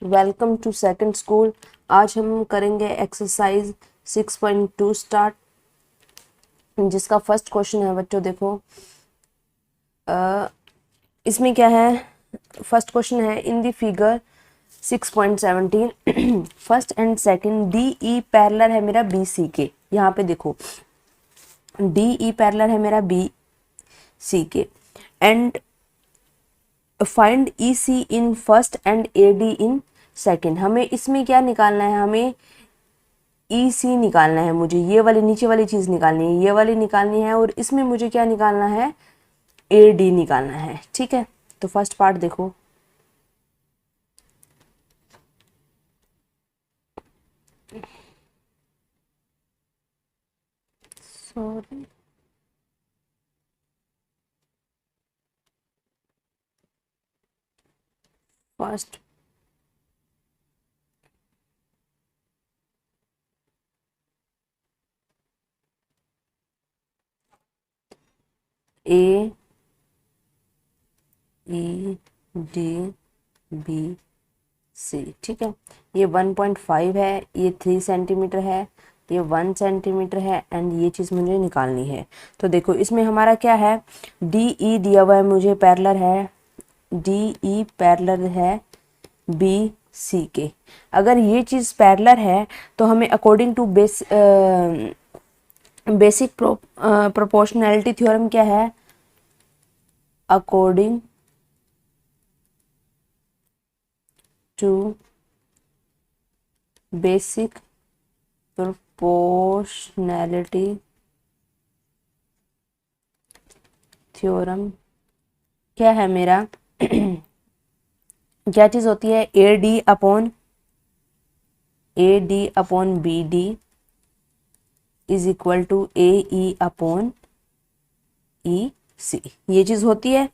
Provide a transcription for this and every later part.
Welcome to second school. आज हम करेंगे एक्सरसाइज 6.2 स्टार्ट, जिसका फर्स्ट क्वेश्चन है बच्चों। देखो इसमें क्या है। फर्स्ट क्वेश्चन है in the figure 6.17 first and second D E parallel है मेरा बी सी के। यहाँ पे देखो डी ई पैरेलल है मेरा बी सी के and find E C in first and A D in second. हमें इसमें क्या निकालना है, हमें ई सी निकालना है। मुझे ये वाली नीचे वाली चीज निकालनी है, ये वाली निकालनी है, और इसमें मुझे क्या निकालना है, ए डी निकालना है। ठीक है, तो फर्स्ट पार्ट देखो। Sorry, first A E D B C. ठीक है, ये 1.5 है, ये 3 सेंटीमीटर है, ये 1 सेंटीमीटर है, एंड ये चीज़ मुझे निकालनी है। तो देखो इसमें हमारा क्या है, डी ई दिया हुआ है मुझे, पैरेलल है, डी ई पैरेलल है बी सी के। अगर ये चीज़ पैरेलल है तो हमें according to basic proportionality theorem क्या है, according to basic proportionality theorem क्या है मेरा क्या चीज़ होती है, A D upon B D is equal to A E upon E C, ये चीज़ होती है।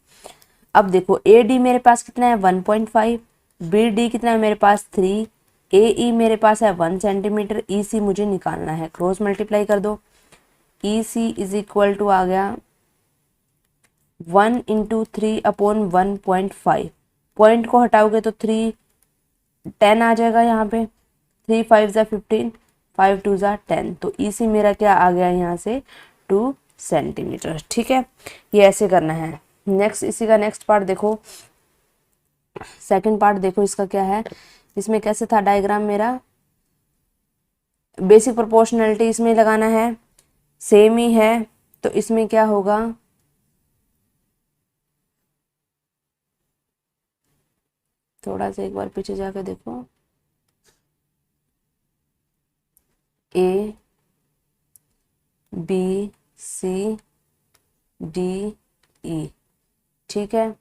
अब देखो ए डी मेरे पास कितना है 1.5, बी डी कितना है मेरे पास 3, ए ई मेरे पास है 1 सेंटीमीटर, ई सी मुझे निकालना है। क्रॉस मल्टीप्लाई कर दो, ई सी इज इक्वल टू आ गया 1 इंटू 3 अपॉन 1.5। पॉइंट को हटाओगे तो 3 10 आ जाएगा यहाँ पे, 3 5 ज़ा 15, 5 2 ज़ा 10। तो ई सी मेरा क्या आ गया यहाँ से 2 सेंटीमीटर। ठीक है, ये ऐसे करना है। नेक्स्ट इसी का नेक्स्ट पार्ट देखो, सेकंड पार्ट देखो इसका क्या है। इसमें कैसे था डायग्राम मेरा, बेसिक प्रोपोर्शनैलिटी इसमें लगाना है, सेम ही है। तो इसमें क्या होगा, थोड़ा सा एक बार पीछे जाकर देखो, ए बी सी डी ई। ठीक है,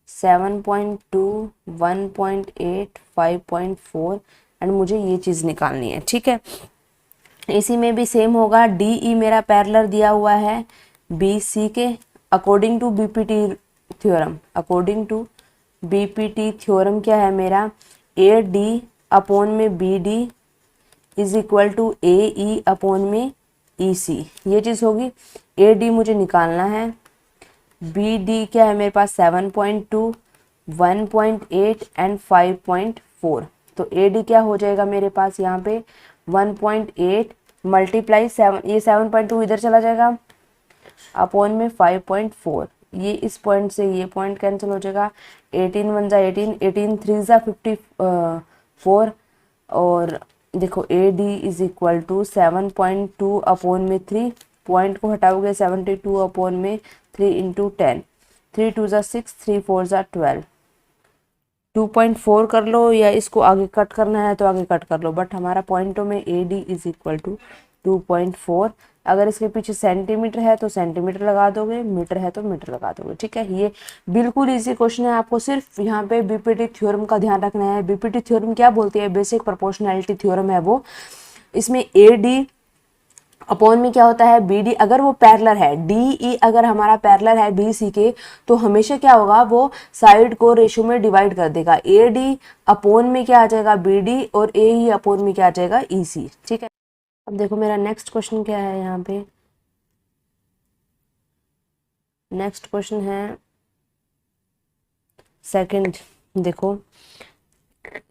7.2 1.8 5.4 एंड मुझे ये चीज़ निकालनी है। ठीक है, इसी में भी सेम होगा, डी ई मेरा पैरेलल दिया हुआ है बी सी के, according to BPT theorem. According to BPT theorem क्या है मेरा, ए डी अपॉन में B D is equal to A E upon में ई सी, ये चीज़ होगी। ए डी मुझे निकालना है, बी डी क्या है मेरे पास 7.2 1.8 एंड 5.4। तो ए डी क्या हो जाएगा मेरे पास यहाँ पे 1.8 मल्टीप्लाई 7, ये 7.2 इधर चला जाएगा, अपॉन में 5.4। ये इस पॉइंट से ये पॉइंट कैंसिल हो जाएगा, 18 1 ज़ा 18, 18 3 ज़ा 54। और देखो A D is equal to 7.2 upon में 3, पॉइंट को हटाओगे 72 अपॉन में 3 इंटू 10, 3 2 ज़ा 6, 3 4 ज़ा 12। 2.4 कर लो, या इसको आगे कट करना है तो आगे कट कर लो, बट हमारा पॉइंटों में A D is equal to 2.4। अगर इसके पीछे सेंटीमीटर है तो सेंटीमीटर लगा दोगे, मीटर है तो मीटर लगा दोगे। ठीक है, ये बिल्कुल इजी क्वेश्चन है। आपको सिर्फ यहाँ पे बीपीटी थ्योरम का ध्यान रखना है। बीपीटी थ्योरम क्या बोलती है, बेसिक प्रोपोर्शनैलिटी थ्योरम है वो। इसमें ए डी अपॉन में क्या होता है, बी डी अगर वो पैरेलल है, डी ई अगर हमारा पैरेलल है बी सी के, तो हमेशा क्या होगा, वो साइड को रेशो में डिवाइड कर देगा। ए डी अपॉन में क्या आ जाएगा, बी डी, और ए ई अपॉन में क्या आ जाएगा, ई सी। ठीक है, अब देखो मेरा नेक्स्ट क्वेश्चन क्या है। यहाँ पे नेक्स्ट क्वेश्चन है सेकंड। देखो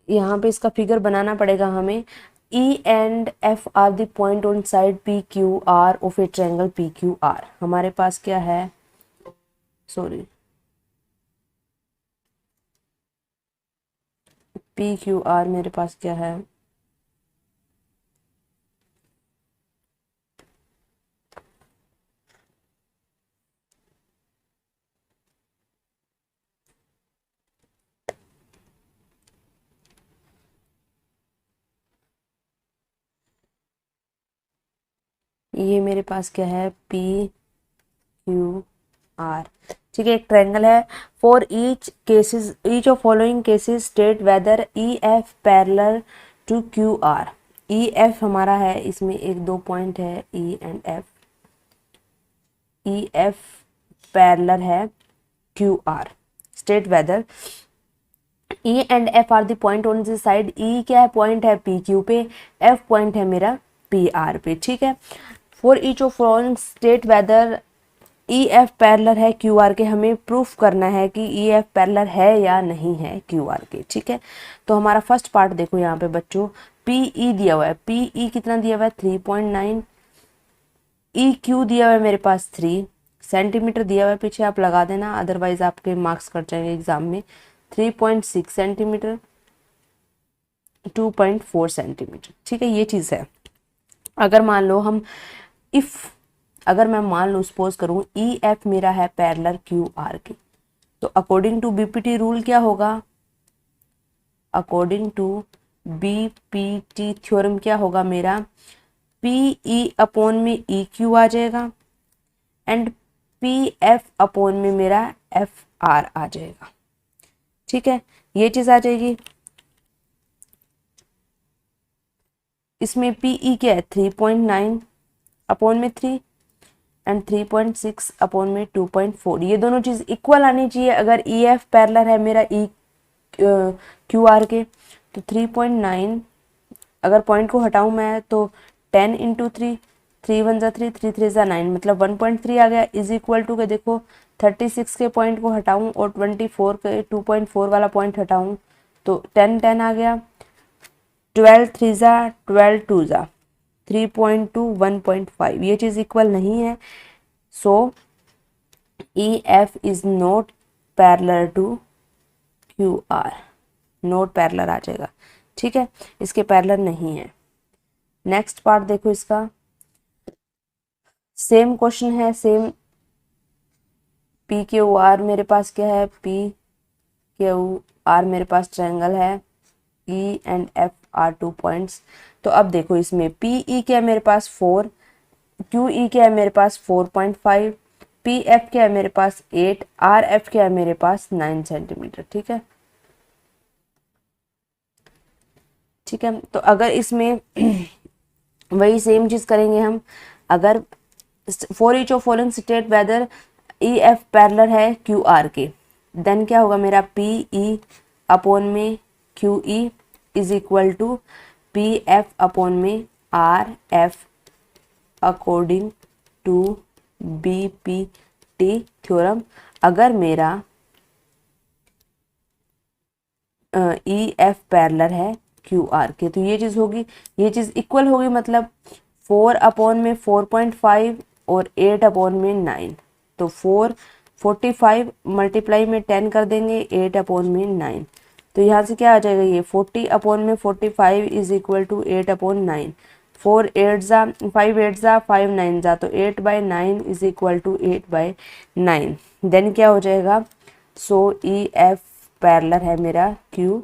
यहाँ पे इसका फिगर बनाना पड़ेगा हमें। ई and F are the point on side P Q are of a triangle P Q are. हमारे पास क्या है, सॉरी, पी क्यू आर मेरे पास क्या है, ये मेरे पास क्या है, पी क्यू आर। ठीक है, एक ट्रायंगल है। For each of following cases state whether E F parallel to Q R. E F हमारा है, इसमें एक दो पॉइंट है E and F. E F parallel है Q R. State whether E and F are the point on this side. E क्या है, point है पी क्यू पे, एफ पॉइंट है मेरा पी आर पे। ठीक है, for each of following state whether E F parallel है क्यू आर के। हमें प्रूफ करना है कि ई एफ पैरेलल है या नहीं है क्यू आर के। ठीक है, तो हमारा फर्स्ट पार्ट देखो यहाँ पे बच्चों, पी ई दिया हुआ है, पी ई कितना दिया हुआ है 3.9, ई क्यू दिया हुआ है मेरे पास 3 सेंटीमीटर दिया हुआ है, पीछे आप लगा देना अदरवाइज आपके मार्क्स कट जाएंगे एग्जाम में। 3.6 सेंटीमीटर, 2.4 सेंटीमीटर। ठीक है, ये चीज़ है। अगर मान लो हम अगर मैं मान लो सपोज करूं ई एफ मेरा है पैरेलल क्यू आर के, तो अकॉर्डिंग टू बीपीटी रूल क्या होगा, अकॉर्डिंग टू बीपीटी थ्योरम क्या होगा मेरा, पी ई अपॉन में ई क्यू आ जाएगा एंड पी एफ अपॉन में मेरा एफ आर आ जाएगा। ठीक है, ये चीज आ जाएगी। इसमें पी ई क्या है 3.9 अपॉन में 3 एंड 3.6 अपॉन में 2.4। ये दोनों चीज इक्वल आनी चाहिए अगर ई एफ पैरेलल है मेरा ई क्यू आर के। तो 3.9, अगर पॉइंट को हटाऊं मैं तो 10 इंटू 3, 3 1 जा 3, 3 3 जा 9, मतलब 1.3 आ गया। इज इक्वल टू के देखो 36 के पॉइंट को हटाऊं और 24 के 2.4 वाला पॉइंट हटाऊं तो 10 10 आ गया। 12 3 जा 12 2 जा 3.2 1.5, ये चीज इक्वल नहीं है। So E F is not parallel to Q R, not parallel आ जाएगा। ठीक है, इसके पैरेलल नहीं है। नेक्स्ट पार्ट देखो, इसका सेम क्वेश्चन है, सेम पी क्यू आर मेरे पास क्या है, पी क्यू आर मेरे पास ट्रायंगल है, E and F are 2 points. तो अब देखो इसमें पी ई क्या है मेरे पास 4, क्यू ई क्या है मेरे पास 4.5, पी एफ क्या है मेरे पास 8, आर एफ क्या है मेरे पास 9 सेंटीमीटर। ठीक है, ठीक है, तो अगर इसमें वही सेम चीज करेंगे हम। अगर for each of following state whether E F parallel है क्यू आर के, देन क्या होगा मेरा पी ई अपॉन में Q E is equal to P F upon में R F according to B P T theorem. अगर मेरा E F parallel है क्यू आर के, तो ये चीज होगी, ये चीज इक्वल होगी, मतलब 4 अपॉन में 4.5 और 8 अपॉन में 9। तो 45 मल्टीप्लाई में 10 कर देंगे, 8 अपॉन में 9। तो यहाँ से क्या आ जाएगा, ये 40 अपॉन में 45 इज इक्वल टू 8 अपॉन 9। 4 8 जा 5 8 जा 5 9 जा, तो 8/9 इज इक्वल टू 8/9। देन क्या हो जाएगा, सो ई एफ पैरेलल है मेरा क्यू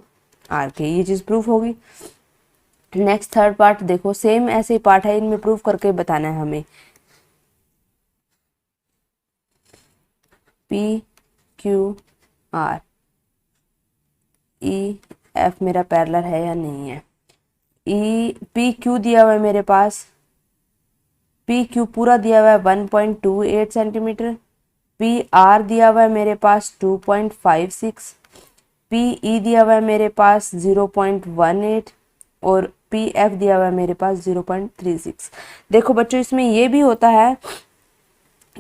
आर के, ये चीज प्रूफ होगी। नेक्स्ट थर्ड पार्ट देखो, सेम ऐसे ही पार्ट है, इनमें प्रूफ करके बताना है हमें। P Q R E F मेरा पैरेलल है या नहीं है। ई पी क्यू दिया हुआ है मेरे पास, पी क्यू पूरा दिया हुआ है 1.28 सेंटीमीटर, पी आर दिया हुआ है मेरे पास 2.56, पी ई दिया हुआ है मेरे पास 0.18 और पी एफ दिया हुआ है मेरे पास 0.36। देखो बच्चों, इसमें ये भी होता है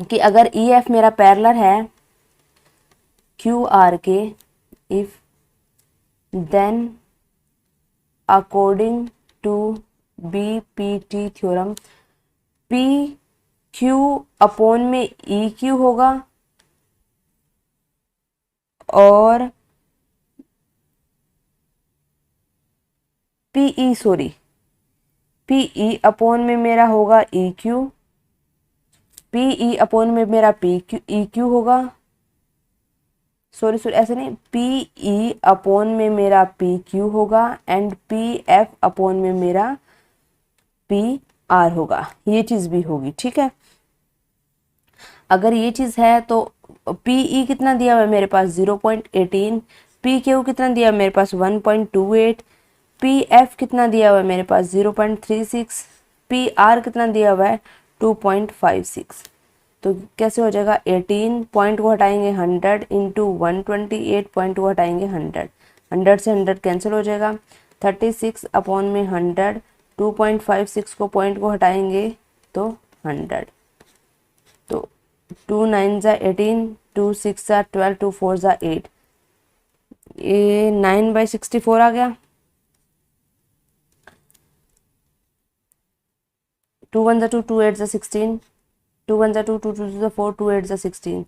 कि अगर ई एफ मेरा पैरेलल है क्यू आर के, if then according to BPT theorem P Q upon में ई क्यू होगा और पीई अपॉन में मेरा होगा ई क्यू, पीई अपॉन में मेरा पी क्यू ई क्यू होगा, सॉरी ऐसे नहीं, पीई अपॉन में मेरा पी क्यू होगा एंड पी एफ अपॉन में मेरा पी आर होगा। ये चीज भी होगी, ठीक है। अगर ये चीज है तो पीई कितना दिया हुआ है मेरे पास 0.18, पी क्यू कितना दिया है मेरे पास 1.28, पी एफ कितना दिया हुआ है मेरे पास 0.36, पी आर कितना दिया हुआ है 2.56। तो कैसे हो जाएगा, 18 पॉइंट को हटाएंगे 100 इंटू 128 पॉइंट को हटाएंगे 100, 100 से 100 कैंसिल हो जाएगा, 36 अपॉन में 100, 2.56 को पॉइंट को हटाएंगे तो 100, तो 2 9 ज़ा 18, 2 6 ज़ा 12, 2 4 ज़ा 8, ये 9/64 आ गया। 2 1 ज़ा 2, 2 8 ज़ा 16, 2 1 ज़ा 2, 2 2 ज़ा 4, 2 8 ज़ा 16,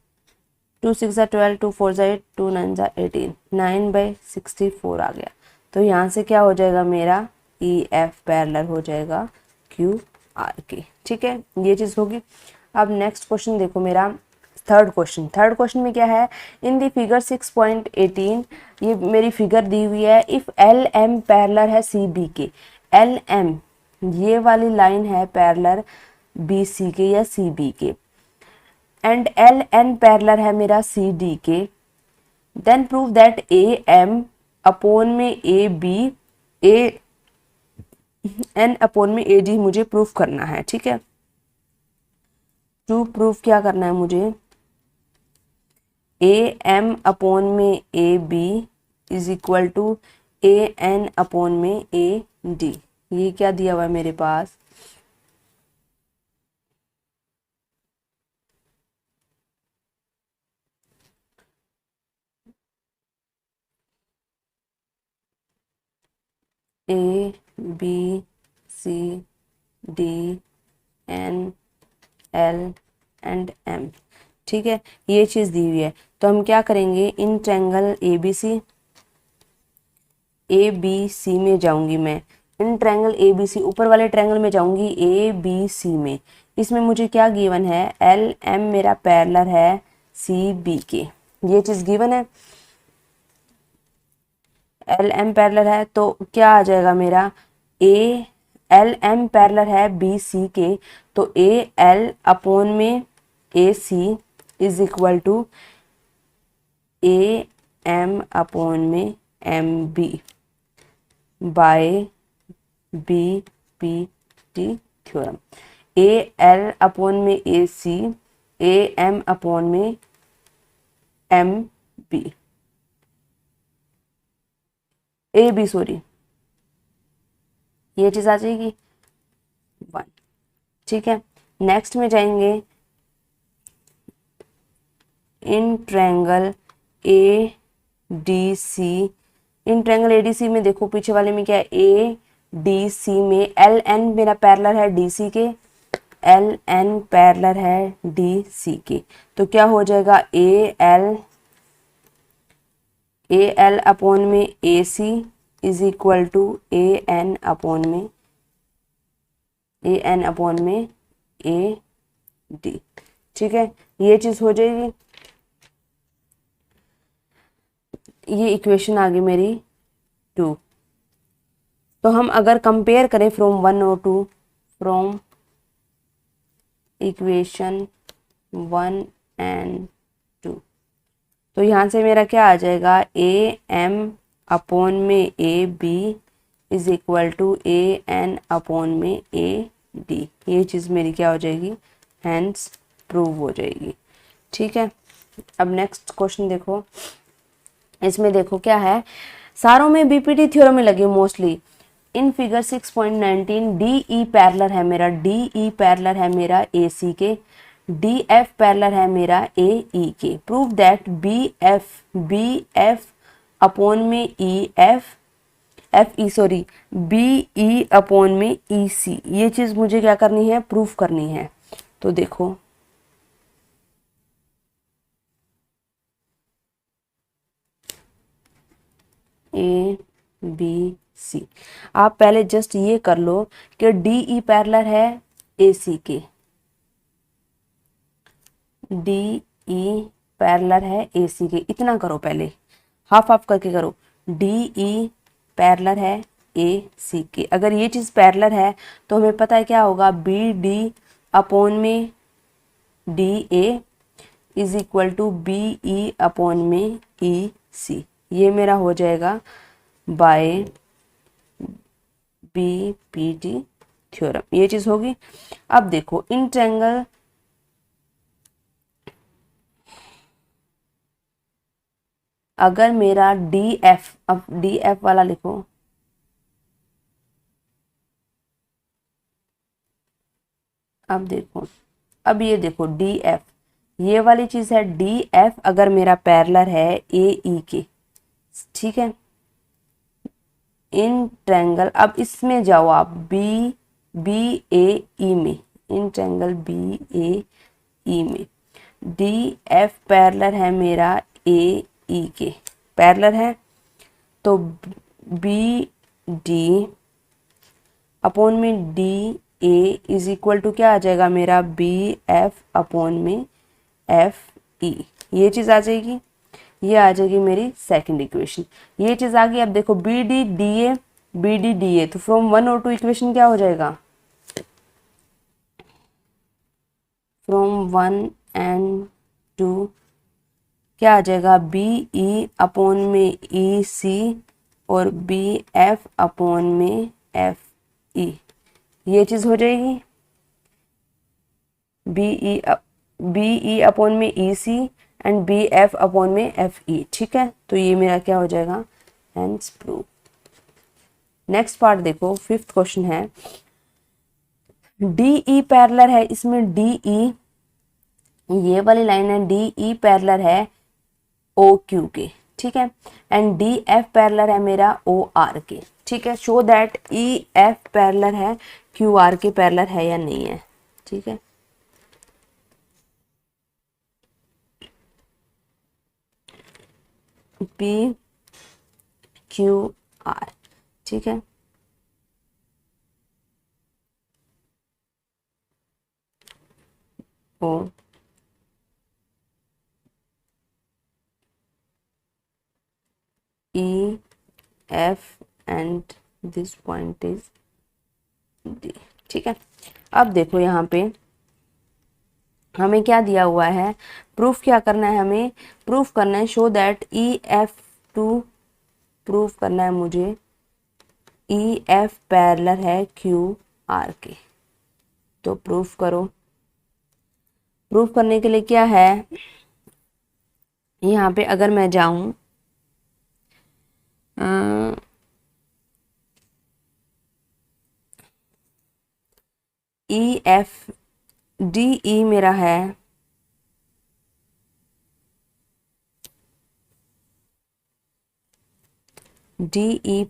2 6 ज़ा 12, 2 4 ज़ा 8, 2 9 ज़ा 18, 9/64 आ गया। तो यहाँ से क्या हो जाएगा मेरा ई एफ पैरेलल हो जाएगा क्यू आर के, ठीक है, ये चीज़ होगी। अब नेक्स्ट क्वेश्चन देखो मेरा थर्ड क्वेश्चन में क्या है, इन दी फिगर 6.18 ये मेरी फिगर दी हुई है, इफ एल एम पैरेलल है सी बी के, एल एम ये वाली लाइन है पैरेलल बी सी के या सी बी के, एंड एल एन पैरेलल है मेरा सी डी के, then prove that A M upon में A B A N upon में ए डी मुझे प्रूफ करना है, ठीक है। टू प्रूफ क्या करना है मुझे, ए एम अपॉन में A B is equal to A N upon में ए डी, ये क्या दिया हुआ है मेरे पास, A B C D N L and M, ठीक है, ये चीज दी हुई है। तो हम क्या करेंगे, इन ट्रायंगल ए बी सी में जाऊंगी मैं, इन ट्रायंगल ए बी सी ऊपर वाले ट्रायंगल में जाऊंगी ए बी सी में, इसमें मुझे क्या गिवन है, एल एम मेरा पैरेलल है सी बी के, ये चीज गिवन है, एल एम पैरेलल है तो क्या आ जाएगा मेरा, ए एल एम पैरेलल है बी सी के, तो ए एल अपॉन में A C is equal to A M upon में M B by B P T theorem, A L upon में A C, A M upon में M B, A B sorry, ये चीज आ जाएगी 1, ठीक है। Next में जाएंगे in triangle A D C, in triangle A D C में देखो पीछे वाले में क्या है, ए डी सी में एल एन मेरा पैरेलल है डी सी के, एल एन पैरेलल है डी सी के, तो क्या हो जाएगा, ए एल अपॉन में A C is equal to A N upon में ए डी, ठीक है, ये चीज हो जाएगी। ये इक्वेशन आ गई मेरी 2। तो हम अगर कंपेयर करें फ्रॉम 1 और 2, फ्रॉम इक्वेशन 1 एंड 2, तो यहाँ से मेरा क्या आ जाएगा, ए एम अपॉन में A B is equal to A N upon में ए डी, ये चीज़ मेरी क्या हो जाएगी, हैंस प्रूव हो जाएगी, ठीक है। अब नेक्स्ट क्वेश्चन देखो, इसमें देखो क्या है, सारों में बीपीटी थ्योरम में लगे mostly, in figure 6.19 D E parallel है मेरा, डी ई पैरेलल है मेरा ए सी के, डी एफ पैरेलल है मेरा ए ई के, prove that B F upon में E F F E sorry B E upon में ई सी, ये चीज़ मुझे क्या करनी है, प्रूफ करनी है। तो देखो ए बी सी, आप पहले जस्ट ये कर लो कि डी ई पैरेलल है ए सी के, डी ई पैरेलल है ए सी के, इतना करो पहले, हाफ हाफ करके करो। डी ई पैरेलल है ए सी के, अगर ये चीज़ पैरेलल है तो हमें पता है क्या होगा, बी डी अपॉन में D A is equal to B E upon में ई सी, ये मेरा हो जाएगा by B P T theorem, ये चीज़ होगी। अब देखो इन ट्रायंगल, अगर मेरा डी एफ, अब डी एफ वाला लिखो, अब देखो, अब ये देखो डी एफ, ये वाली चीज़ है डी एफ, अगर मेरा पैरेलल है ए ई के, ठीक है, इन ट्रायंगल, अब इसमें जाओ आप बी बी ए ई में, इन ट्रायंगल बी ए ई में डी एफ पैरेलल है मेरा ए ई के, पैरेलल है, तो बी डी अपॉन में D A is equal to क्या आ जाएगा मेरा, बी एफ अपॉन में एफ ई, ये चीज़ आ जाएगी, ये आ जाएगी मेरी सेकंड इक्वेशन, ये चीज़ आ गई। अब देखो B D D A, B D D A, तो फ्रॉम 1 और 2 इक्वेशन क्या हो जाएगा, फ्रॉम 1 एंड 2 क्या आ जाएगा, बी ई अपॉन में ई सी और बी एफ अपॉन में एफ ई, ये चीज़ हो जाएगी, बी ई अपॉन में E C and B F upon में एफ ई, ठीक है, तो ये मेरा क्या हो जाएगा, हेंस प्रूव। नेक्स्ट पार्ट देखो, फिफ्थ क्वेश्चन है, डी ई पैरेलल है, इसमें डी ई, ये वाली लाइन है, डी ई पैरेलल है ओ क्यू के, ठीक है, एंड डी एफ पैरेलल है मेरा ओ आर के, ठीक है, show that E F parallel है क्यू आर के पैरेलल है या नहीं है, ठीक है। पी क्यू आर, ठीक है, ओ E F and this point is D, ठीक है। अब देखो यहाँ पे हमें क्या दिया हुआ है, प्रूफ क्या करना है, हमें प्रूफ करना है, show that E F two, proof करना है मुझे ई एफ पैरेलल है क्यू आर के, तो प्रूफ करो। प्रूफ करने के लिए क्या है, यहाँ पे अगर मैं जाऊं ई एफ डी ई मेरा है डी ई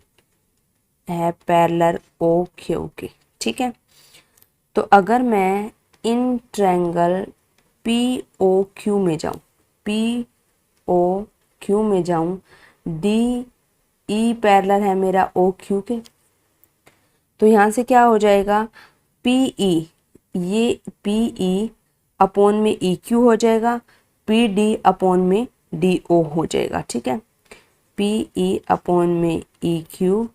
है पैरेलल ओ क्यू के, ठीक है, तो अगर मैं in triangle P O Q में जाऊं, पी ओ क्यू में जाऊं, डी ई पैरेलल है मेरा ओ क्यू के, तो यहाँ से क्या हो जाएगा, पी ई, ये पी ई अपॉन में ई क्यू हो जाएगा, पी डी अपॉन में डी ओ हो जाएगा, ठीक है, पी ई अपॉन में E Q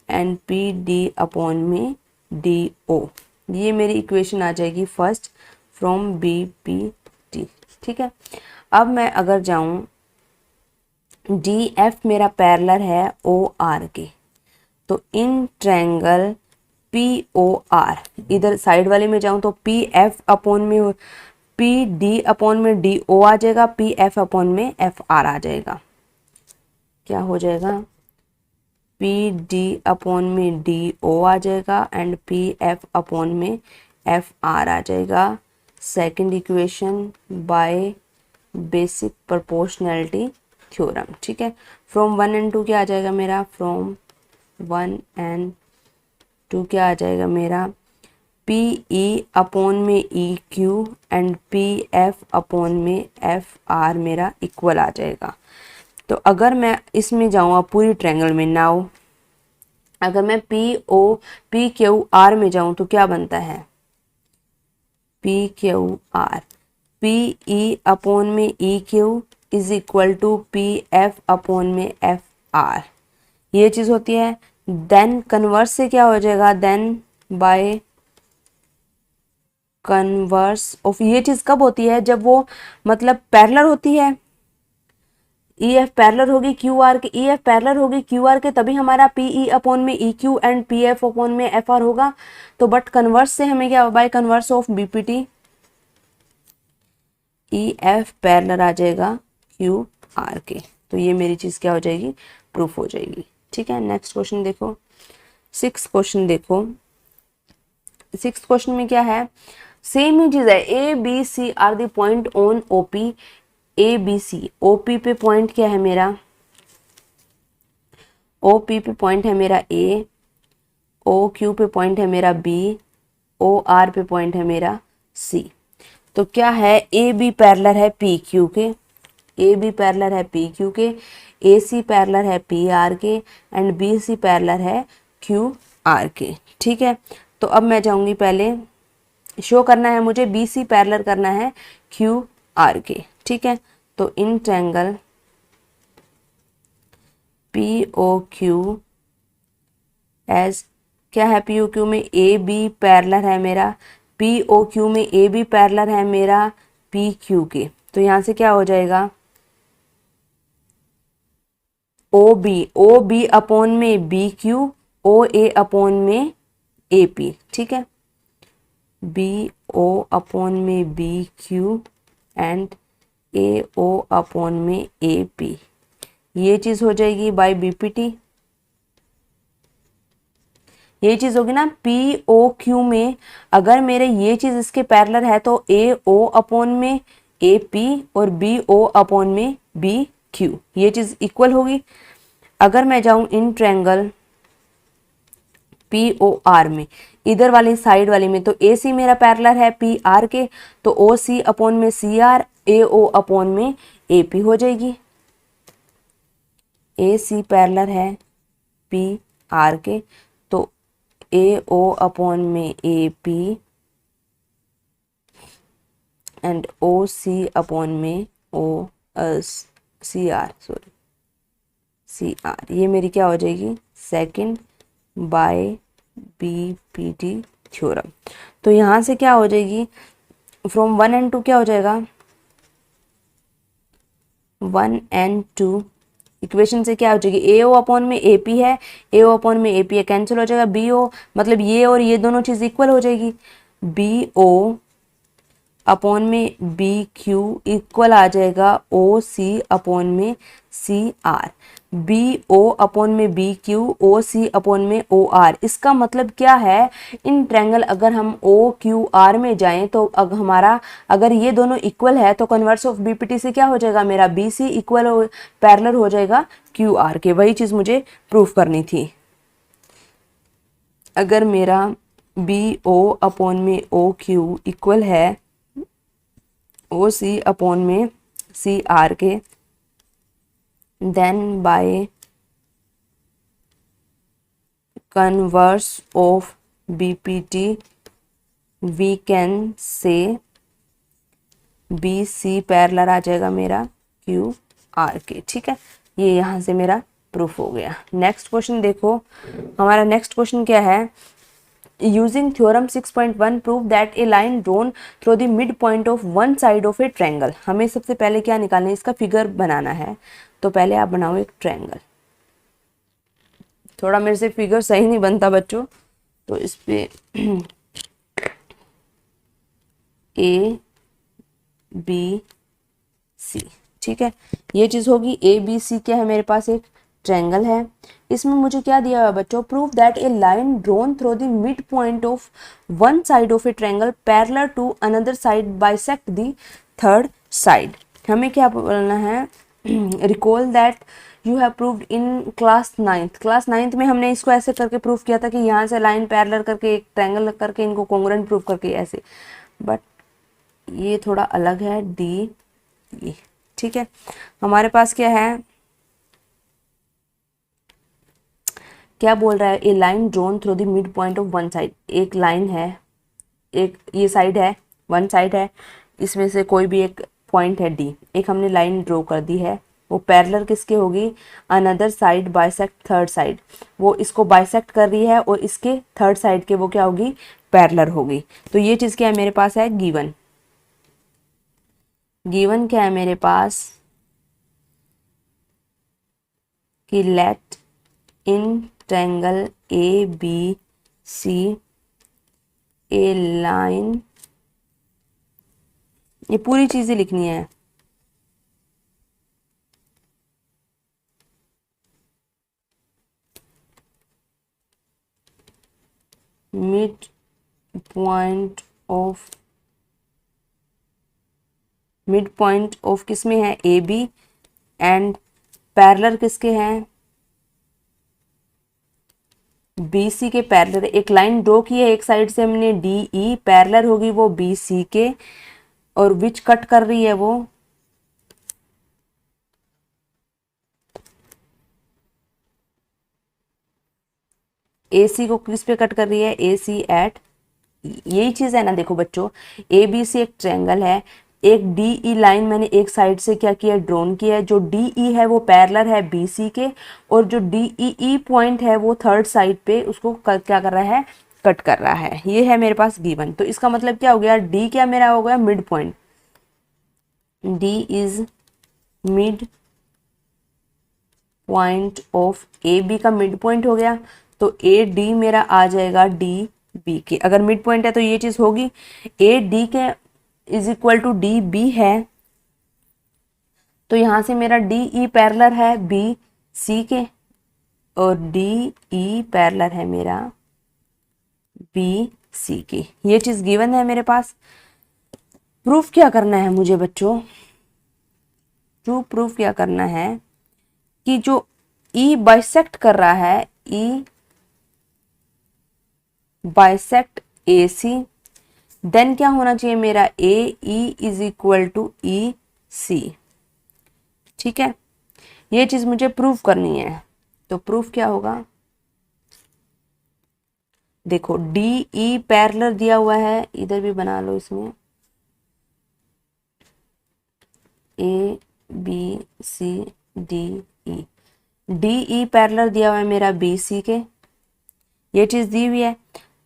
and P D upon में डी ओ, ये मेरी इक्वेशन आ जाएगी first from B P T, ठीक है। अब मैं अगर जाऊं, डी एफ मेरा पैरेलल है ओ आर के, तो in triangle P O R, इधर साइड वाले में जाऊं तो पी एफ अपॉन में पी डी अपॉन में डी ओ आ जाएगा, पी एफ अपॉन में एफ आर आ जाएगा, क्या हो जाएगा, पी डी अपॉन में डी ओ आ जाएगा एंड पी एफ अपॉन में एफ आर आ जाएगा, second equation by basic proportionality theorem, ठीक है। फ्रॉम 1 एंड 2 क्या आ जाएगा मेरा, फ्रॉम 1n2 क्या आ जाएगा मेरा, पी ई अपॉन में E Q and P F upon में एफ आर मेरा इक्वल आ जाएगा। तो अगर मैं इसमें जाऊँ पूरी ट्रायंगल में, नाउ अगर मैं पी क्यू आर में जाऊँ तो क्या बनता है, P Q R, P E upon में E Q is equal to P F upon में एफ आर, ये चीज़ होती है। देन कन्वर्स से क्या हो जाएगा, देन बाय कन्वर्स ऑफ, ये चीज़ कब होती है, जब वो मतलब पैरेलल होती है, ई एफ पैरेलल होगी क्यू आर के, ई एफ पैरेलल होगी क्यू आर के, तभी हमारा पी ई अपॉन में E Q and P F upon में एफ आर होगा। तो बट कन्वर्स से हमें क्या, by converse of BPT E F parallel आ जाएगा क्यू आर के। तो ये मेरी चीज़ क्या हो जाएगी, प्रूफ हो जाएगी। ठीक है, नेक्स्ट क्वेश्चन देखो, 6 क्वेश्चन देखो। 6 क्वेश्चन में क्या है, सेम ही चीज़ है, A B C are the point on OP, A B C, OP पे पॉइंट क्या है मेरा, ओपी पे पॉइंट है मेरा ए, ओ क्यू पे पॉइंट है मेरा बी, ओ आर पे पॉइंट है मेरा सी। तो क्या है, ए बी पैरेलल है पी क्यू के, ए बी पैरेलल है पी क्यू के, ए सी पैरेलल है पी आर के एंड बी सी पैरेलल है क्यू आर के। ठीक है, तो अब मैं जाऊंगी, पहले शो करना है मुझे बी सी पैरेलल करना है क्यू आर के। ठीक है, तो in triangle P O Q एज क्या है, पी ओ क्यू में ए बी पैरेलल है मेरा, पी ओ क्यू में ए बी पैरेलल है मेरा पी क्यू के। तो यहाँ से क्या हो जाएगा, ओ बी अपॉन में B Q, O A upon में ए पी। ठीक है, बी ओ अपॉन में B Q and A O upon में ए पी, ये चीज़ हो जाएगी बाय बीपीटी। ये चीज़ होगी ना, पी ओ क्यू में अगर मेरे ये चीज़ इसके पैरेलल है तो ए ओ अपॉन में ए पी और बी ओ अपॉन में बी क्यू, ये चीज़ इक्वल होगी। अगर मैं जाऊं in triangle P O R में, इधर वाली साइड वाली में, तो ए सी मेरा पैरेलल है पी आर के, तो ओ सी अपॉन में C are, A O upon में ए पी हो जाएगी। ए सी पैरेलल है पी आर के, तो ए ओ अपॉन में A P and O C upon में O C R, sorry C R, ये मेरी क्या हो जाएगी, सेकंड बाय बीपीटी थ्योरम। तो यहाँ से क्या हो जाएगी, फ्रॉम 1 and 2 क्या हो जाएगा, 1 and 2 इक्वेशन से क्या हो जाएगी, ए ओ अपॉन में ए पी है, ए ओ अपॉन में ए पी है, कैंसिल हो जाएगा, बी ओ मतलब ये और ये दोनों चीज़ इक्वल हो जाएगी, बी ओ अपॉन में बी क्यू इक्वल आ जाएगा ओ सी अपॉन में C R, B O upon में B Q, O C upon में ओ आर। इसका मतलब क्या है, इन ट्रायंगल अगर हम ओ क्यू आर में जाएं तो हमारा अगर ये दोनों इक्वल है तो कन्वर्स ऑफ बीपीटी से क्या हो जाएगा, मेरा बी सी इक्वल पैरेलल हो जाएगा क्यू आर के। वही चीज़ मुझे प्रूफ करनी थी। अगर मेरा बी ओ अपॉन में ओ क्यू इक्वल है ओ सी अपॉन में सी आर के, then by converse of BPT we can say B C parallel आ जाएगा मेरा क्यू आर के। ठीक है, ये यहाँ से मेरा प्रूफ हो गया। नेक्स्ट क्वेश्चन देखो, हमारा नेक्स्ट क्वेश्चन क्या है, using theorem 6.1 prove that a line drawn through the mid point of one side of a triangle. हमें सबसे पहले क्या निकालना है, इसका फिगर बनाना है। तो पहले आप बनाओ एक ट्रायंगल। थोड़ा मेरे से फिगर सही नहीं बनता बच्चों, तो इस पे ए बी सी, ठीक है, ये चीज़ होगी। ए बी सी क्या है, मेरे पास एक ट्रायंगल है। इसमें मुझे क्या दिया हुआ है बच्चों, prove that a line drawn through the mid point of one side of a triangle parallel to another side bisect the third side. हमें क्या बोलना है, recall that you have proved in class ninth में हमने इसको ऐसे करके prove किया था कि यहाँ से लाइन पैरेलल करके एक ट्रायंगल करके इनको कॉन्ग्रुएंट प्रूव करके ऐसे, बट ये थोड़ा अलग है, डी ई। ठीक है, हमारे पास क्या है, क्या बोल रहा है, a line drawn through the mid point of one side. एक लाइन है, एक ये साइड है, वन साइड है, इसमें से कोई भी एक पॉइंट है डी, एक हमने लाइन ड्रॉ कर दी है, वो पैरेलल किसके होगी, another side bisect third side, वो इसको बाइसेक्ट कर रही है और इसके थर्ड साइड के वो क्या होगी, पैरेलल होगी। तो ये चीज़ क्या है मेरे पास है, गिवन। गिवन क्या है मेरे पास कि let in triangle A B C a line, ये पूरी चीजें लिखनी है, mid point of, mid point of किस में है, ए बी, एंड पैरेलल किसके हैं, बी सी के पैरेलल। एक लाइन ड्रॉ की है एक साइड से हमने डी ई, पैरेलल होगी वो बी सी के, और विच कट कर रही है वो ए सी को किस पे कट कर रही है, ए सी एट, यही चीज है ना। देखो बच्चों, ए बी सी एक ट्रायंगल है, एक डी ई लाइन मैंने एक साइड से क्या किया, ड्रॉन किया है, जो डी ई है वो पैरेलल है बी सी के, और जो डी ई ई पॉइंट है वो थर्ड साइड पे उसको क्या कर रहा है, कट कर रहा है। ये है मेरे पास गिवन। तो इसका मतलब क्या हो गया, डी क्या मेरा हो गया, mid point, D is mid point of A B का मिड पॉइंट हो गया, तो ए डी मेरा आ जाएगा डी बी के। अगर मिड पॉइंट है तो ये चीज होगी, ए डी के is equal to D B है, तो यहां से मेरा डी ई पैरेलल है बी सी के, और डी ई पैरेलल है मेरा बी सी के। ये चीज गिवन है मेरे पास। प्रूफ क्या करना है मुझे बच्चों, प्रूफ क्या करना है कि जो ई बाइसेक्ट कर रहा है, ई बाइसेक्ट ए सी, देन क्या होना चाहिए मेरा, A E is equal to ई सी। ठीक है, ये चीज मुझे प्रूफ करनी है। तो प्रूफ क्या होगा, देखो डी ई पैरेलल दिया हुआ है, इधर भी बना लो, इसमें A B C D E, D E parallel दिया हुआ है मेरा बी सी के, ये चीज दी हुई है।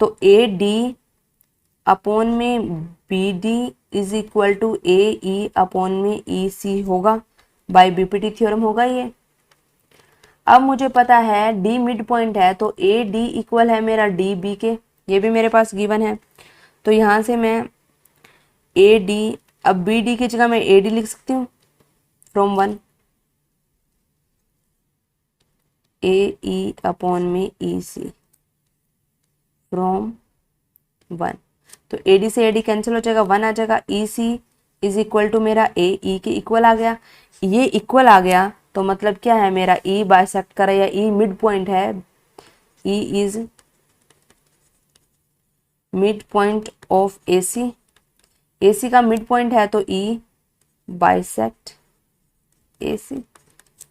तो ए डी अपॉन में B D is equal to A E upon में ई सी होगा, बाय बीपीटी थ्योरम होगा ये। अब मुझे पता है डी मिड पॉइंट है, तो ए डी इक्वल है मेरा डी बी के, ये भी मेरे पास गिवन है। तो यहां से मैं ए डी, अब बी डी की जगह मैं ए डी लिख सकती हूँ, from one A E upon में ई सी फ्रॉम वन। तो ए डी से ए डी कैंसिल हो जाएगा, वन आ जाएगा, ई सी इज इक्वल टू मेरा ए ई के इक्वल आ गया। ये इक्वल आ गया तो मतलब क्या है, मेरा ई बाइसेक्ट कर रहा है, या ई मिड पॉइंट है, E is mid point of A C, A C का मिड पॉइंट है, तो ई बाइसेक्ट ए सी।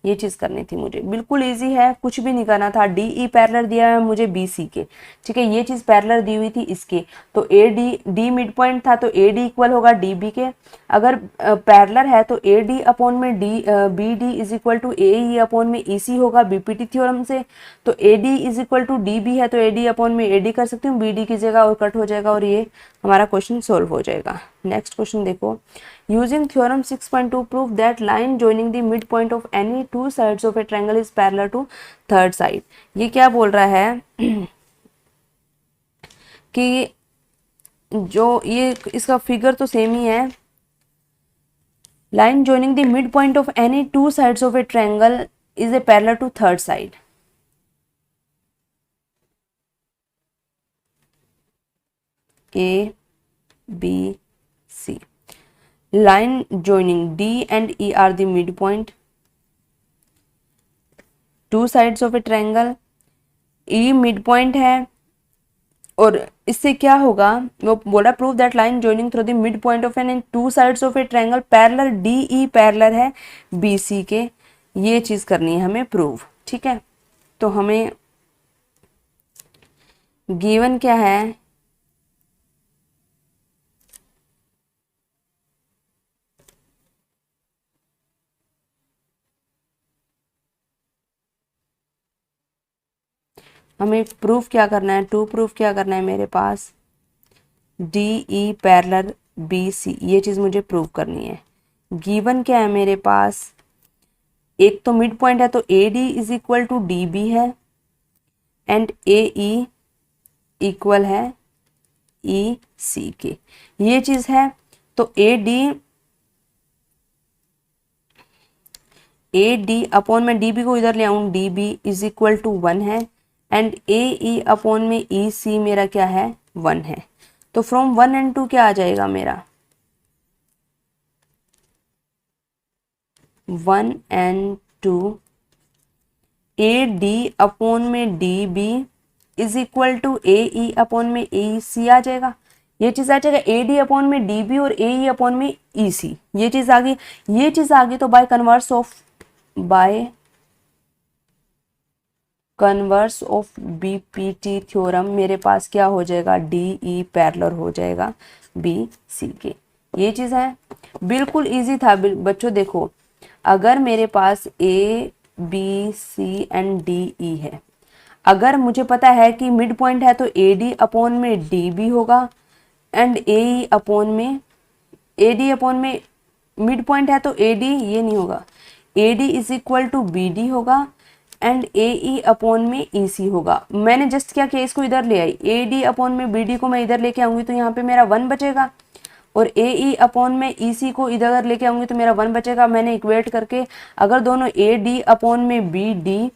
ये चीज करनी थी मुझे, बिल्कुल इजी है, कुछ भी नहीं करना था। डी ई पैरेलल दिया है मुझे बी सी के, ठीक है, ये चीज पैरेलल दी हुई थी इसके, तो A D, D mid point था तो ए डी इक्वल होगा डी बी के। अगर पैरेलल है तो ए डी अपॉन में D B D is equal to A E upon में ई सी होगा बीपीटी थ्योरम से। तो A D is equal to D B है, तो ए डी अपॉन में ए डी कर सकती हूँ, बी डी की जगह और कट हो जाएगा, और ये हमारा क्वेश्चन सोल्व हो जाएगा। नेक्स्ट क्वेश्चन देखो, using theorem 6.2 prove that line joining the midpoint of any two sides of a triangle is parallel to third side। ये क्या बोल रहा है कि जो ये इसका फिगर तो सेम ही है, line joining the midpoint of any two sides of a triangle is a parallel to third side। A B C, line joining D and E are the midpoint, two sides of a triangle, E mid point है, और इससे क्या होगा, वो बोला prove that line joining through the mid point of an and two sides of a triangle parallel D E parallel है B C के। ये चीज करनी है हमें प्रूव, ठीक है। तो हमें गिवन क्या है, हमें प्रूफ क्या करना है, टू प्रूफ क्या करना है मेरे पास, D E parallel B C, ये चीज मुझे प्रूव करनी है। गिवन क्या है मेरे पास, एक तो मिड पॉइंट है तो A D is equal to D B है एंड ए ई इक्वल है ई सी के, ये चीज है। तो ए डी अपॉन में डी बी को इधर ले आऊं, D B is equal to 1 है एंड ए ई अपॉन में ई सी मेरा क्या है 1 है। तो फ्रॉम 1 एंड 2 क्या आ जाएगा मेरा, 1 एंड 2 ए डी अपॉन में D B is equal to A E upon में ए सी आ जाएगा। ये चीज आ जाएगा ए डी अपॉन में डी बी और ए ई अपॉन में ई सी, ये चीज आ गई। ये चीज आ गई तो bye converse of BPT theorem मेरे पास क्या हो जाएगा, डी ई पैरेलल हो जाएगा बी सी के। ये चीज है, बिल्कुल इजी था बच्चों। देखो अगर मेरे पास A B C and D E है, अगर मुझे पता है कि मिड पॉइंट है तो ए डी अपॉन में डी बी होगा एंड ए अपॉन में मिड पॉइंट है तो ए डी, ये नहीं होगा, A D is equal to B D होगा एंड ए ई अपॉन में ई सी होगा। मैंने जस्ट क्या किया, इसको इधर ले आई, ए डी अपॉन में बी डी को मैं इधर लेके आऊंगी तो यहाँ पे मेरा 1 बचेगा और ए ई अपॉन में ई सी को इधर लेके आऊंगी तो मेरा 1 बचेगा। मैंने इक्वेट करके अगर दोनों ए डी अपॉन में बी डी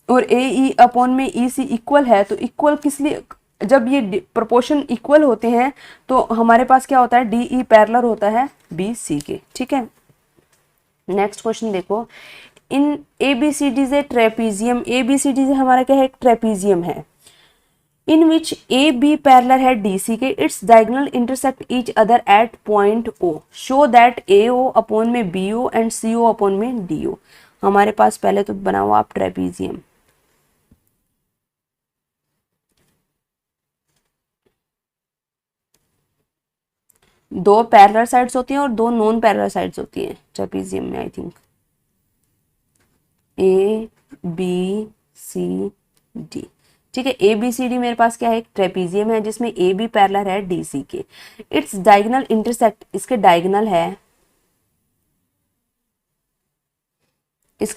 और ए ई अपॉन में ई सी इक्वल है तो इक्वल किस लिए, जब ये प्रोपोर्शन इक्वल होते हैं तो हमारे पास क्या होता है, डी ई पैरेलल होता है बी सी के, ठीक है। नेक्स्ट क्वेश्चन देखो, in A B C D से trapezium, A B C D से हमारा क्या है, एक ट्रेपीजियम है in which A B parallel है डी सी के, its diagonal intersect each other at point O, show that A O upon में B O and C O upon में डी ओ। हमारे पास पहले तो बनाओ आप ट्रेपीजियम, दो पैरेलल साइड्स होती हैं और दो नॉन पैरेलल साइड्स होती हैं ट्रेपीजियम में, I think A B C D, ठीक है। ए बी सी डी मेरे पास क्या है, एक ट्रेपीजियम है जिसमें ए बी पैरेलल है डी सी के, इट्स डायगोनल इंटरसेक्ट, इसके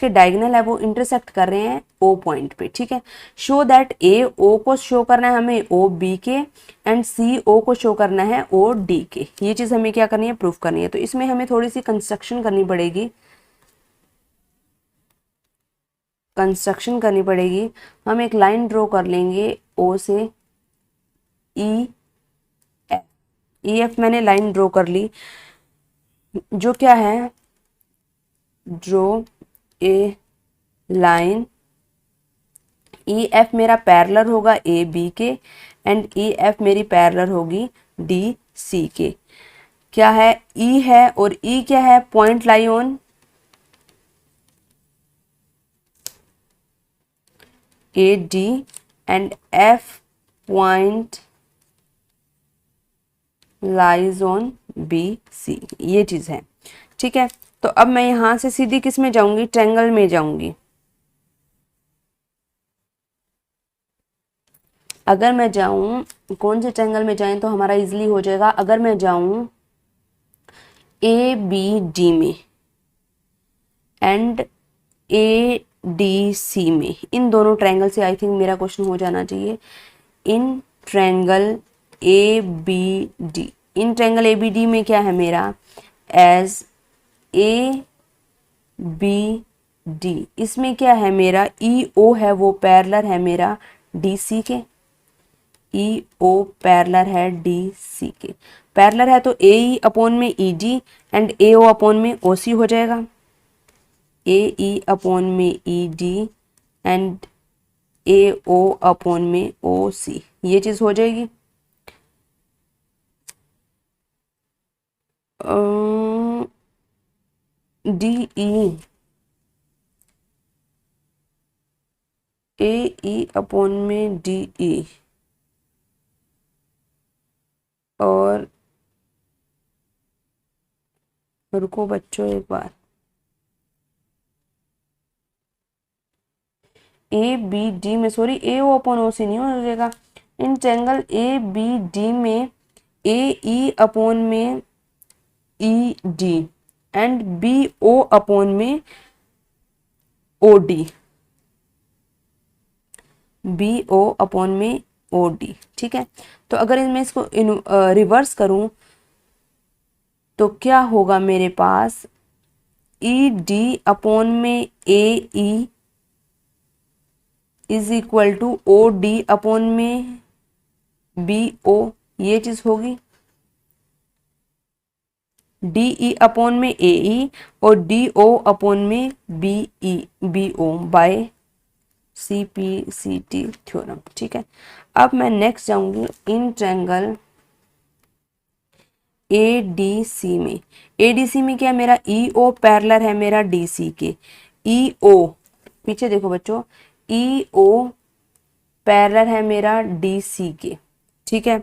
डायगोनल है वो इंटरसेक्ट कर रहे हैं ओ पॉइंट पे, ठीक है। शो दैट ए ओ को शो करना है हमें ओ बी के एंड सी ओ को शो करना है ओ डी के, ये चीज हमें क्या करनी है, प्रूफ करनी है। तो इसमें हमें थोड़ी सी कंस्ट्रक्शन करनी पड़ेगी, हम एक लाइन ड्रॉ कर लेंगे ओ से ई एफ, मैंने लाइन ड्रॉ कर ली, जो क्या है, draw a line, E F मेरा पैरेलल होगा ए बी के एंड ई एफ मेरी पैरेलल होगी डी सी के। क्या है, ई है और ई क्या है, point lie on A D and F point lies on B C, ये चीज है, ठीक है। तो अब मैं यहां से सीधी किस में जाऊंगी, ट्रायंगल में जाऊंगी। अगर मैं जाऊं, कौन से ट्रायंगल में जाएं तो हमारा इजीली हो जाएगा, अगर मैं जाऊं ए बी डी में एंड ए डी सी में, इन दोनों ट्रायंगल से आई थिंक मेरा क्वेश्चन हो जाना चाहिए। In triangle A B D, in triangle A B D में क्या है मेरा, एज ए बी डी, इसमें क्या है मेरा, ई ओ है वो पैरेलल है मेरा डी सी के, ई ओ पैरेलल है डी सी के, पैरेलल है तो ए ई अपॉन में E D and A O upon में ओ सी हो जाएगा। ए ई अपॉन में E D and A O upon में ओ सी, ये चीज हो जाएगी। D E A E upon में डी ई और रुको बच्चों एक बार, ए बी डी में, sorry A O upon O C नहीं हो जाएगा। In triangle A B D में ए ई अपॉन में E D and B O upon में O D, B O upon में ओ डी, ठीक है। तो अगर मैं इसको रिवर्स करूं तो क्या होगा मेरे पास, ई डी अपॉन में A E is equal to O D upon में बी ओ, ये चीज होगी। डी ई अपॉन में ए ई और डी ओ अपॉन में B E B O by C P C T theorem, ठीक है। अब मैं नेक्स्ट जाऊंगी इन ट्रायंगल ए डी सी में। ए डी सी में क्या है, मेरा ई ओ पैरेलल है मेरा डी सी के। ई ओ, पीछे देखो बच्चों, ई ओ पैरेलल है मेरा डी सी के, ठीक है।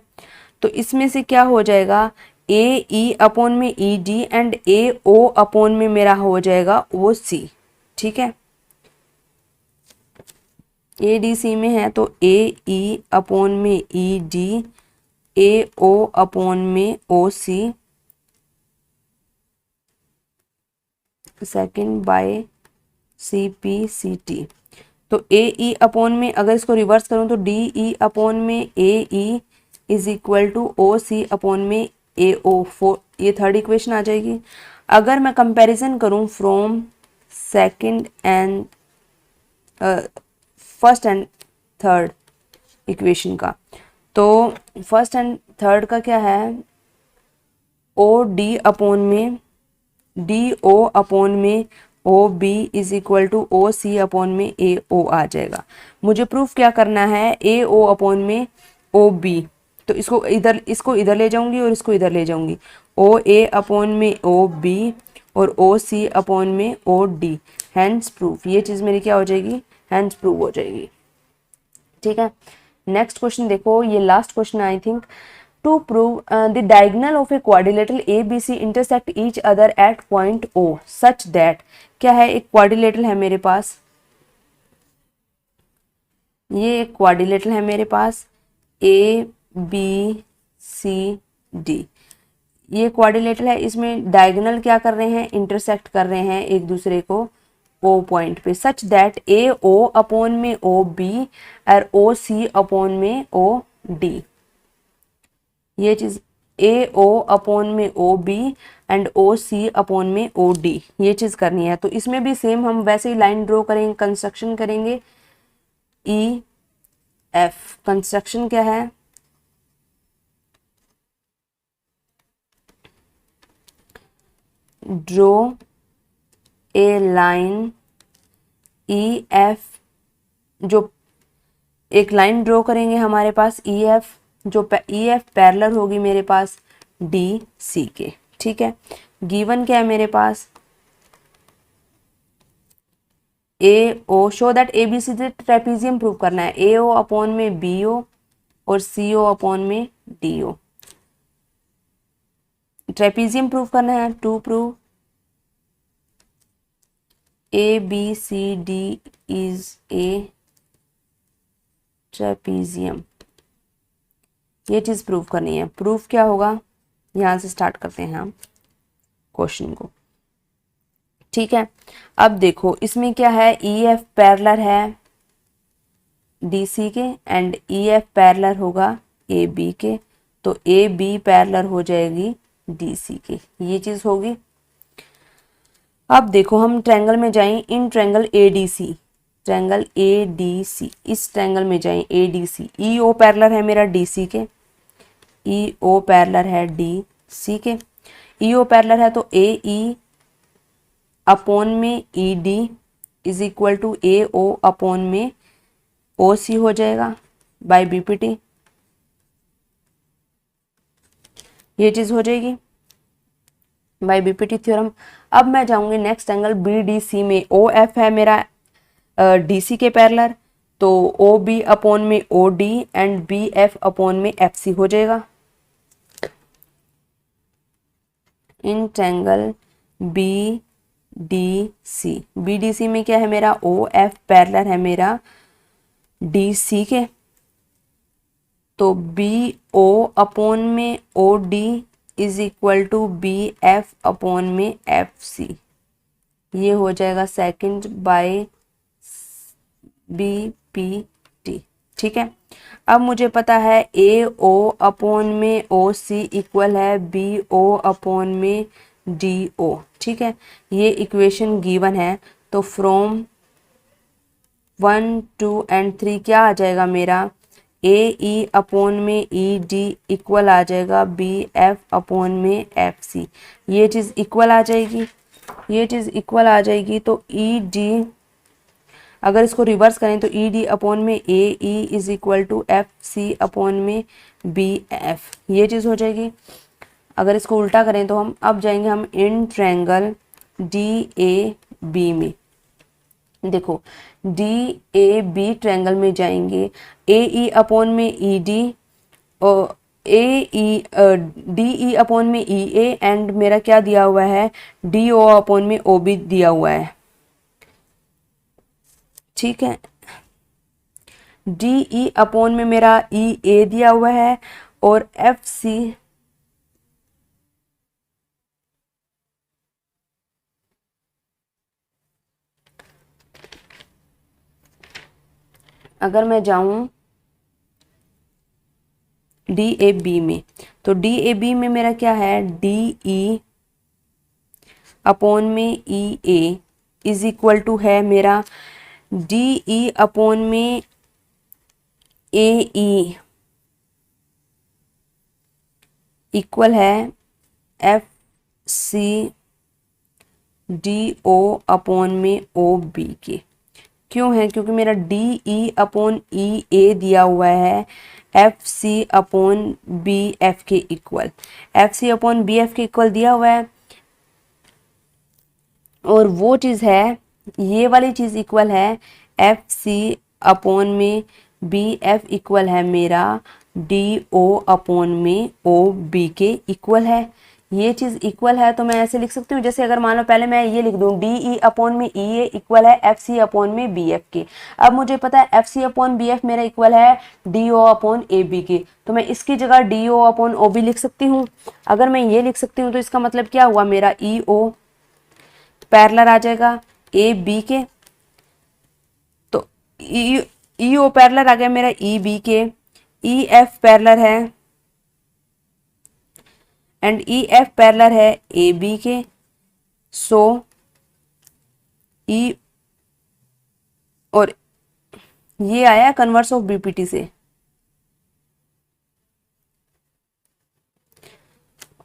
तो इसमें से क्या हो जाएगा, ए ई अपॉन में E D and A O upon में मेरा हो जाएगा ओ सी, ठीक है। ए डी सी में है तो ए ई अपॉन में ई डी, ए ओ अपॉन में O C second by C P C T. तो ए ई अपॉन में अगर इसको रिवर्स करूं तो डी ई अपॉन में A E is equal to O C upon में ए ओ, फोर, ये थर्ड इक्वेशन आ जाएगी। अगर मैं कंपैरिजन करूं from second and first and third equation का, तो फर्स्ट एंड थर्ड का क्या है, ओ डी अपॉन में डी ओ अपॉन में O B is equal to O C upon में ए ओ आ जाएगा। मुझे प्रूफ क्या करना है, ए ओ अपॉन में ओ बी, तो इसको इधर ले जाऊंगी और इसको इधर ले जाऊंगी, ओ ए अपॉन में ओ बी और ओ सी अपॉन में ओ डी, हैंस प्रूफ, ये चीज़ मेरी क्या हो जाएगी, हैंस प्रूफ हो जाएगी, ठीक है। नेक्स्ट क्वेश्चन देखो, ये last question I think. To prove the diagonal of a quadrilateral A B C intersect each other at point O such that, क्या है, एक क्वाड्रिलेटरल है मेरे पास, ये एक क्वाड्रिलेटरल है मेरे पास ए बी सी डी, ये क्वाड्रिलेटरल है, इसमें डायगोनल क्या कर रहे हैं, इंटरसेक्ट कर रहे हैं एक दूसरे को ओ पॉइंट पे, such that A O upon में ओ बी और ओ सी अपॉन में ओ डी, ये चीज ए ओ अपॉन में O B and O C upon में ओ डी, ये चीज करनी है। तो इसमें भी सेम हम वैसे ही लाइन ड्रॉ करेंगे, कंस्ट्रक्शन करेंगे। ई एफ कंस्ट्रक्शन क्या है, draw a line E F, जो एक लाइन ड्रॉ करेंगे हमारे पास ई एफ, जो ई एफ पैरेलल होगी मेरे पास डी सी के, ठीक है। गिवन क्या है मेरे पास, A O, show that A B C से ट्रेपीजियम प्रूव करना है, ए ओ अपॉन में बी ओ और सी ओ अपॉन में डी ओ, ट्रेपीजियम प्रूव करना है। To prove A B C D is a trapezium, ये चीज प्रूव करनी है। प्रूफ क्या होगा, यहां से स्टार्ट करते हैं हम क्वेश्चन को, ठीक है। अब देखो इसमें क्या है, ई एफ पैरेलल है डी सी के एंड ई एफ पैरेलल होगा ए बी के, तो ए बी पैरेलल हो जाएगी डी सी के, ये चीज होगी। अब देखो हम ट्रायंगल में जाएं, in triangle A D C, triangle A D C, इस ट्रायंगल में जाएं ए डी सी, ई ओ पैरेलल है मेरा डी सी के, ई ओ पैरेलल है डी सी के, ई ओ पैरेलल है तो ए ई अपॉन में E D is equal to A O upon में ओ सी हो जाएगा बाय बीपीटी, ये चीज हो जाएगी बाय बीपीटी थ्योरम। अब मैं जाऊंगी next angle B D C में, ओ एफ है मेरा डी सी के पैरेलल, तो ओ बी अपॉन में O D and B F upon में एफ सी हो जाएगा। In triangle B D C, B D C में क्या है मेरा ओ एफ पैरेलल है मेरा डी सी के, तो बी ओ अपॉन में O D is equal to B F upon में एफ सी, ये हो जाएगा second by B P T. ठीक है, अब मुझे पता है ए ओ अपॉन में ओ सी इक्वल है बी ओ अपॉन में डी ओ। ठीक है, ये इक्वेशन गिवन है, तो फ्रॉम 1 2 एंड 3 क्या आ जाएगा मेरा ए ई अपॉन में ई डी इक्वल आ जाएगा बी एफ अपॉन में एफ सी, ये चीज़ इक्वल आ जाएगी, ये चीज़ इक्वल आ जाएगी। तो ई डी अगर इसको रिवर्स करें तो ई डी अपॉन में A E is equal to F C upon में बी एफ, ये चीज़ हो जाएगी। अगर इसको उल्टा करें तो हम अब जाएंगे हम in triangle D A B में, देखो डी ए बी ट्रायंगल में जाएंगे, ए ई अपॉन में ई डी और A E D E upon में ई ए एंड मेरा क्या दिया हुआ है डी ओ अपॉन में ओ बी दिया हुआ है। ठीक है, डी ई अपॉन में मेरा ई ए दिया हुआ है और एफ सी अगर मैं जाऊं डी ए बी में, तो डी ए बी में मेरा क्या है डी ई अपॉन में E A is equal to है मेरा डी ई अपॉन में ए ई इक्वल है F C D O upon में ओ बी के। क्यों है, क्योंकि मेरा डी ई अपॉन ई ए दिया हुआ है F C upon B F के equal, F C upon B F के इक्वल दिया हुआ है, और वो चीज़ है ये वाली चीज़ इक्वल है एफ सी अपॉन में बी एफ इक्वल है मेरा डी ओ अपॉन में ओ बी के इक्वल है, ये चीज़ इक्वल है। तो मैं ऐसे लिख सकती हूँ, जैसे अगर मान लो पहले मैं ये लिख दूँ डी ई अपॉन में ई ए इक्वल है एफ सी अपॉन में बी एफ के। अब मुझे पता है F C upon B F मेरा इक्वल है D O upon A B के, तो मैं इसकी जगह D O upon O B लिख सकती हूँ। अगर मैं ये लिख सकती हूँ तो इसका मतलब क्या हुआ मेरा ई ओ पैरेलल आ जाएगा ए बी के, तो ई ओ पैरेलल आ गया मेरा ई बी के, ई एफ पैरेलल है एंड ई एफ पैरेलल है ए बी के, सो ई और ये आया कन्वर्स ऑफ बीपीटी से,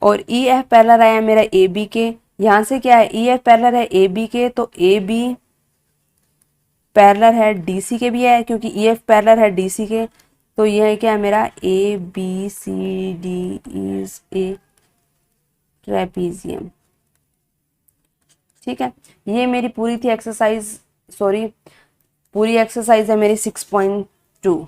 और ई एफ पैरेलल आया मेरा ए बी के, यहाँ से क्या है ई एफ पैरेलल है ए बी के, तो ए बी पैरेलल है डी सी के भी है, क्योंकि ई एफ पैरेलल है डी सी के, तो यह क्या है मेरा A B C D is a trapezium. ठीक है, ये मेरी पूरी थी एक्सरसाइज, सॉरी पूरी एक्सरसाइज है मेरी 6.2।